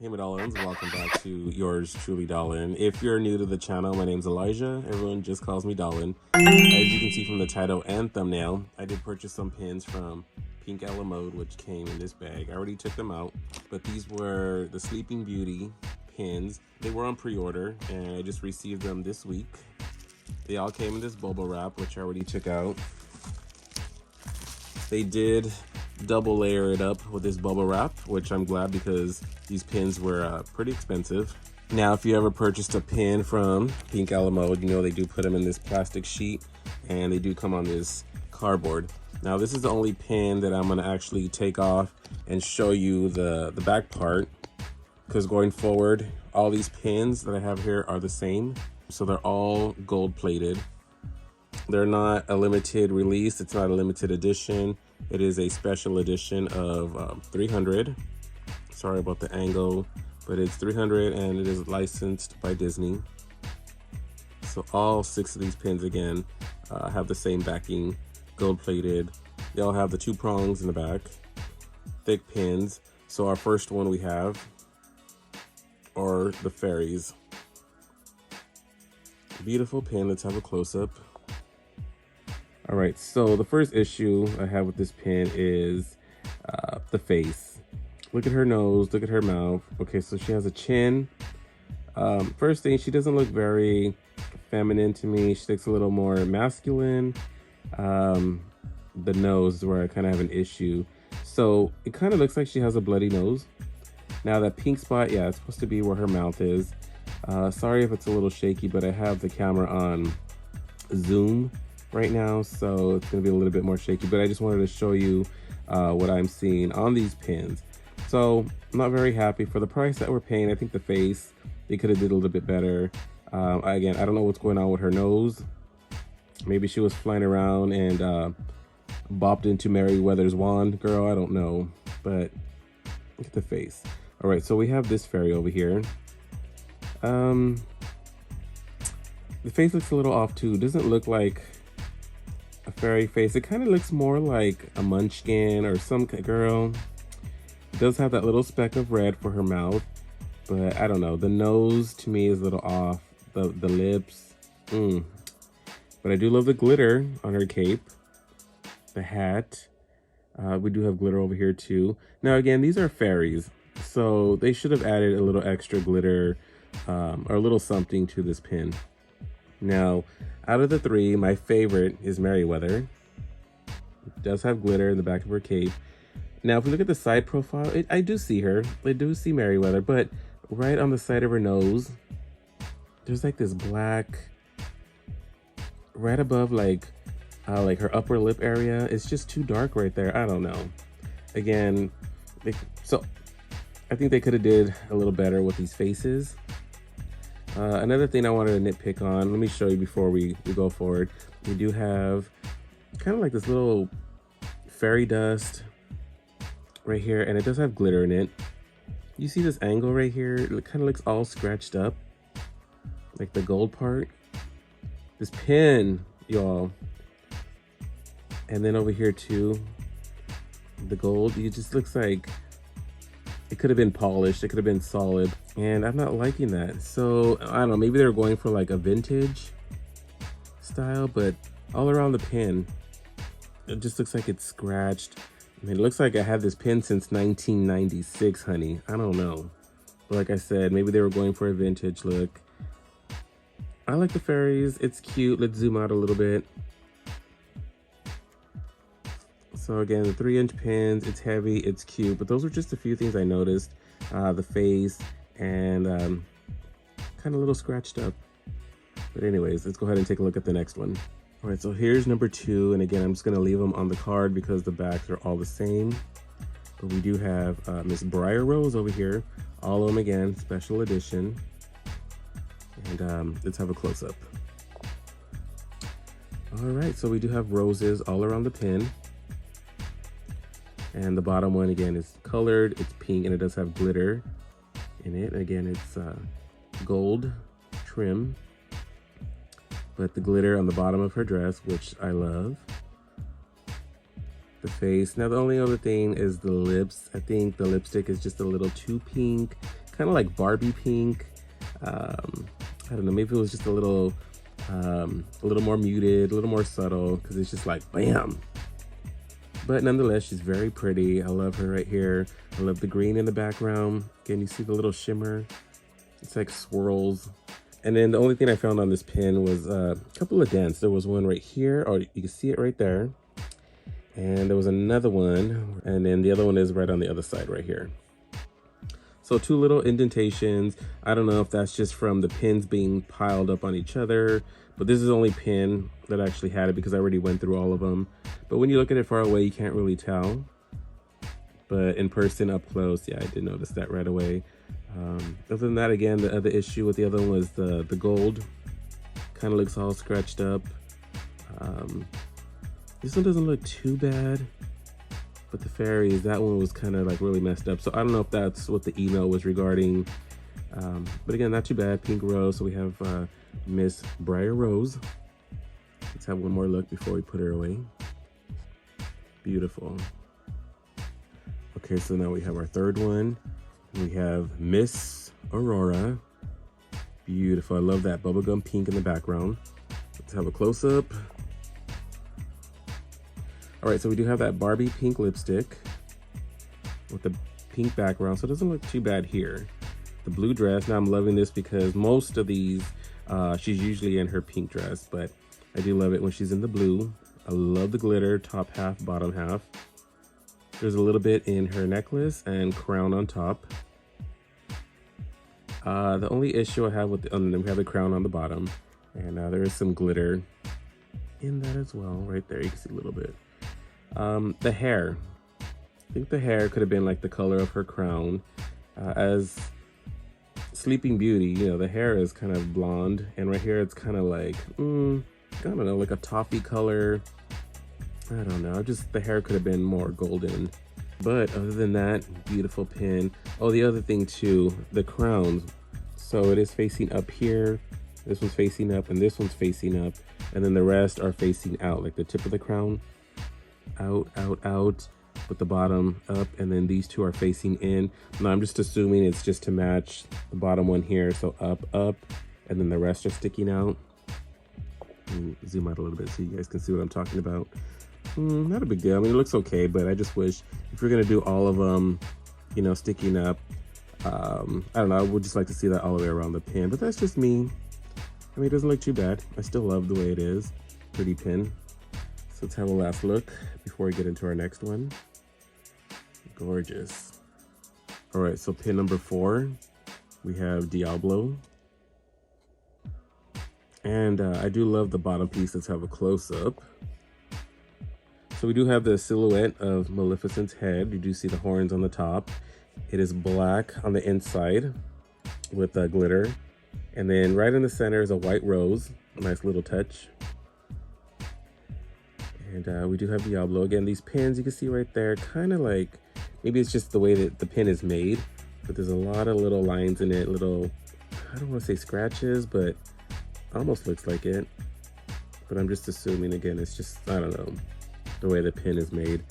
Hey Medallins, welcome back to yours truly, Dahhhling. If you're new to the channel, my name's Elijah. Everyone just calls me Dahhhling. As you can see from the title and thumbnail, I did purchase some pins from Pink Mode, which came in this bag. I already took them out, but these were the Sleeping Beauty pins. They were on pre-order, and I just received them this week. They all came in this bubble wrap, which I already took out. They did double layer it up with this bubble wrap, which I'm glad because these pins were pretty expensive. Now, if you ever purchased a pin from Pink Mode, you know they do put them in this plastic sheet and they do come on this cardboard. Now, this is the only pin that I'm gonna actually take off and show you the back part, because going forward, all these pins that I have here are the same. So they're all gold plated. They're not a limited release. It's not a limited edition. It is a special edition of 300. Sorry about the angle, but it's 300 and it is licensed by Disney. So all 6 of these pins, again, have the same backing, gold plated. They all have the 2 prongs in the back, thick pins. So our first one we have are the fairies. Beautiful pin. Let's have a close-up. All right, so the first issue I have with this pin is the face. Look at her nose, look at her mouth. Okay, so she has a chin. First thing, she doesn't look very feminine to me. She looks a little more masculine. The nose is where I kind of have an issue. So it kind of looks like she has a bloody nose. Now that pink spot, yeah, it's supposed to be where her mouth is. Sorry if it's a little shaky, but I have the camera on zoom right now, so it's going to be a little bit more shaky, but I just wanted to show you what I'm seeing on these pins. So I'm not very happy for the price that we're paying. I think the face, they could have did a little bit better. Again, I don't know what's going on with her nose. Maybe she was flying around and bopped into Merryweather's wand. Girl, I don't know, but look at the face. All right, so we have this fairy over here. The face looks a little off too. Doesn't look like a fairy face. It kind of looks more like a munchkin or some girl. It does have that little speck of red for her mouth, but I don't know. The nose to me is a little off. The lips, but I do love the glitter on her cape. The hat, we do have glitter over here too. Now again, these are fairies, so they should have added a little extra glitter or a little something to this pin. Now, out of the 3, my favorite is Merryweather. It does have glitter in the back of her cape. Now, if we look at the side profile, I do see her. I do see Merryweather, but right on the side of her nose, there's like this black, right above like her upper lip area. It's just too dark right there. I don't know. Again, so I think they could have did a little better with these faces. Another thing I wanted to nitpick on, let me show you before we go forward. We do have kind of like this little fairy dust right here, and it does have glitter in it. You see this angle right here? It kind of looks all scratched up, like the gold part. This pin, y'all. And then over here too, the gold, it just looks like it could have been polished, it could have been solid, and I'm not liking that. So I don't know, maybe they're going for like a vintage style, but all around the pin, it just looks like it's scratched. I mean, it looks like I had this pin since 1996, honey. I don't know. But like I said, maybe they were going for a vintage look. I like the fairies, it's cute. Let's zoom out a little bit. So again, the 3-inch pins, it's heavy, it's cute, but those are just a few things I noticed. The face and kind of a little scratched up. But anyways, let's go ahead and take a look at the next one. All right, so here's number 2. And again, I'm just gonna leave them on the card because the backs are all the same. But we do have Miss Briar Rose over here. All of them again, special edition. And let's have a close-up. All right, so we do have roses all around the pin. And the bottom one, again, is colored, it's pink, and it does have glitter in it. Again, it's gold trim, but the glitter on the bottom of her dress, which I love. The face. Now, the only other thing is the lips. I think the lipstick is just a little too pink, kind of like Barbie pink. I don't know, maybe it was just a little more muted, a little more subtle, because it's just like bam. But nonetheless, she's very pretty. I love her right here. I love the green in the background. Again, you see the little shimmer. It's like swirls. And then the only thing I found on this pin was a couple of dents. There was one right here, or you can see it right there. And there was another one, and then the other one is right on the other side right here. So 2 little indentations. I don't know if that's just from the pins being piled up on each other, but this is the only pin that actually had it because I already went through all of them. But when you look at it far away, you can't really tell. But in person, up close, yeah, I did notice that right away. Other than that, again, the other issue with the other one was the gold. Kind of looks all scratched up. This one doesn't look too bad, but the fairies, that one was kind of like really messed up. So I don't know if that's what the email was regarding. But again, not too bad. Pink Rose. So we have Miss Briar Rose. Let's have one more look before we put her away. Beautiful. Okay, so now we have our third one. We have Miss Aurora. Beautiful. I love that bubblegum pink in the background. Let's have a close-up. All right, so we do have that Barbie pink lipstick with the pink background, so it doesn't look too bad here. The blue dress, now I'm loving this because most of these, she's usually in her pink dress, but I do love it when she's in the blue. I love the glitter, top half, bottom half. There's a little bit in her necklace and crown on top. The only issue I have with we have the crown on the bottom, and there is some glitter in that as well. Right there, you can see a little bit. The hair, I think the hair could have been like the color of her crown. As Sleeping Beauty, you know, the hair is kind of blonde, and right here it's kind of like, I don't know, like a toffee color. I don't know, just the hair could have been more golden. But other than that, beautiful pin. Oh, the other thing too, the crown. So it is facing up here. This one's facing up and this one's facing up. And then the rest are facing out, like the tip of the crown. Out, out, out, with the bottom up. And then these two are facing in. Now I'm just assuming it's just to match the bottom one here. So up, up, and then the rest are sticking out. Zoom out a little bit so you guys can see what I'm talking about. Not a big deal. I mean, it looks okay, but I just wish if you're gonna do all of them, you know, sticking up, I don't know, I would just like to see that all the way around the pin, but that's just me. I mean, it doesn't look too bad. I still love the way it is. Pretty pin. So let's have a last look before we get into our next one. Gorgeous. All right, so pin number 4, we have Diablo. And I do love the bottom piece. Let's have a close-up. So we do have the silhouette of Maleficent's head. You do see the horns on the top. It is black on the inside with glitter. And then right in the center is a white rose. A nice little touch. And we do have Diablo. Again, these pins you can see right there, kind of like, maybe it's just the way that the pin is made, but there's a lot of little lines in it, little, I don't want to say scratches, but almost looks like it. But I'm just assuming, again, it's just, I don't know, the way the pin is made.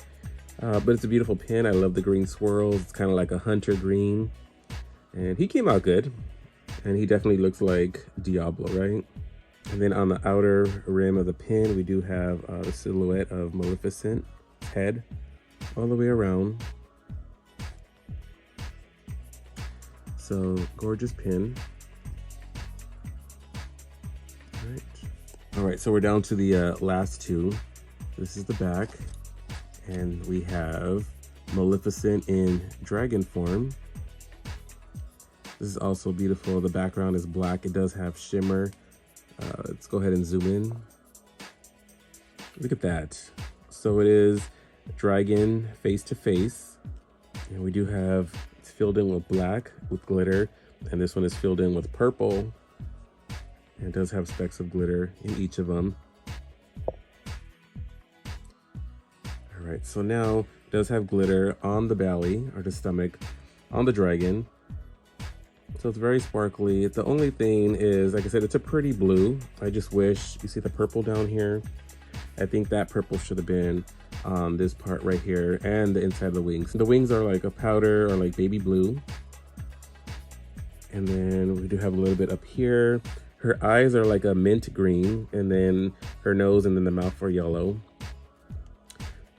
But it's a beautiful pin. I love the green swirls. It's kind of like a hunter green. And he came out good. And he definitely looks like Diablo, right? And then on the outer rim of the pin, we do have the silhouette of Maleficent's head all the way around. So, gorgeous pin. All right, so we're down to the last two. This is the back, and we have Maleficent in dragon form. This is also beautiful. The background is black. It does have shimmer. Let's go ahead and zoom in. Look at that. So it is dragon face to face, and we do have, it's filled in with black with glitter, and this one is filled in with purple, and it does have specks of glitter in each of them. All right, so now it does have glitter on the belly or the stomach on the dragon. So it's very sparkly. The only thing is, like I said, it's a pretty blue. I just wish, you see the purple down here? I think that purple should have been on this part right here and the inside of the wings. The wings are like a powder or like baby blue. And then we do have a little bit up here. Her eyes are like a mint green, and then her nose and then the mouth are yellow.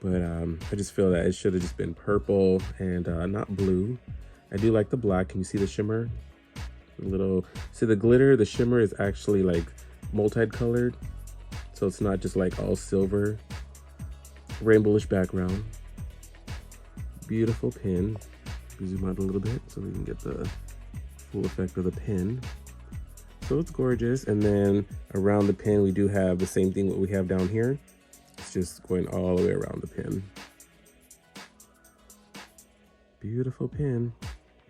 But I just feel that it should have just been purple and not blue. I do like the black. Can you see the shimmer? See the glitter, the shimmer is actually like multicolored. So it's not just like all silver. Rainbowish background. Beautiful pin. Zoom out a little bit so we can get the full effect of the pin. So it's gorgeous. And then around the pin, we do have the same thing what we have down here. It's just going all the way around the pin. Beautiful pin.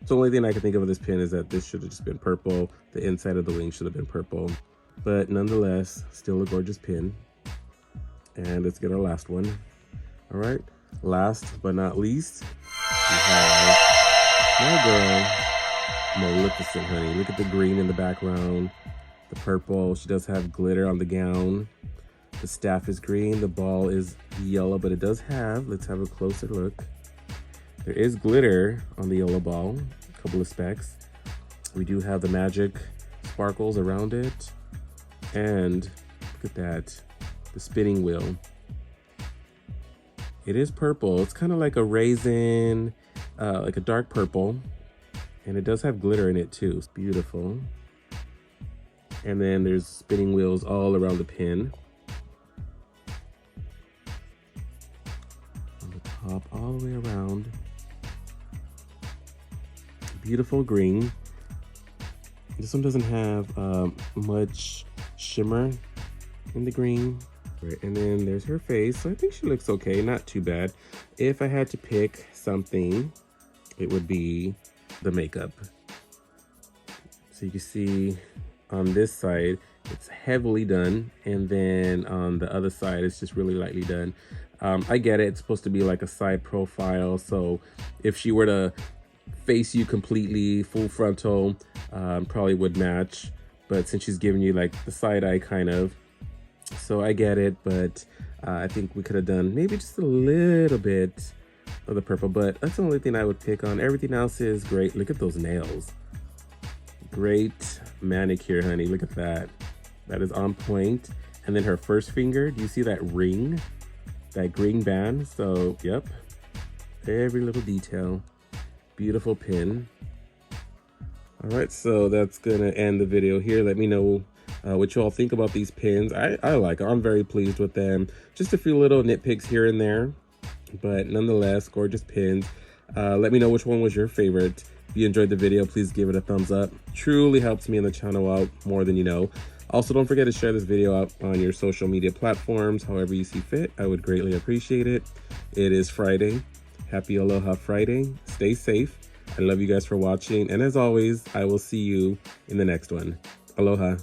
So the only thing I can think of with this pin is that this should have just been purple. The inside of the wing should have been purple. But nonetheless, still a gorgeous pin. And let's get our last one. All right, last but not least, we have my girl, Maleficent, honey. Look at the green in the background, the purple. She does have glitter on the gown. The staff is green, the ball is yellow, but it does have, let's have a closer look. There is glitter on the yellow ball, a couple of specks. We do have the magic sparkles around it. And look at that, the spinning wheel. It is purple. It's kind of like a raisin, like a dark purple. And it does have glitter in it too. It's beautiful. And then there's spinning wheels all around the pin. On the top, all the way around. Beautiful green. This one doesn't have much shimmer in the green. Right, and then there's her face. So I think she looks okay, not too bad. If I had to pick something, it would be the makeup. So you can see on this side, it's heavily done. And then on the other side, it's just really lightly done. I get it, it's supposed to be like a side profile. So if she were to face you completely, full frontal, probably would match. But since she's giving you like the side eye kind of, so I get it, but I think we could have done maybe just a little bit of the purple, but that's the only thing I would pick on. Everything else is great. Look at those nails. Great manicure, honey. Look at that. That is on point. And then her first finger, do you see that ring? That green band? So, yep. Every little detail. Beautiful pin. All right, so that's gonna end the video here. Let me know what you all think about these pins. I like them. I'm very pleased with them. Just a few little nitpicks here and there, but nonetheless, gorgeous pins. Let me know which one was your favorite. If you enjoyed the video, please give it a thumbs up. Truly helps me and the channel out more than you know. Also, don't forget to share this video out on your social media platforms, however you see fit. I would greatly appreciate it. It is Friday. Happy Aloha Friday. Stay safe. I love you guys for watching. And as always, I will see you in the next one. Aloha.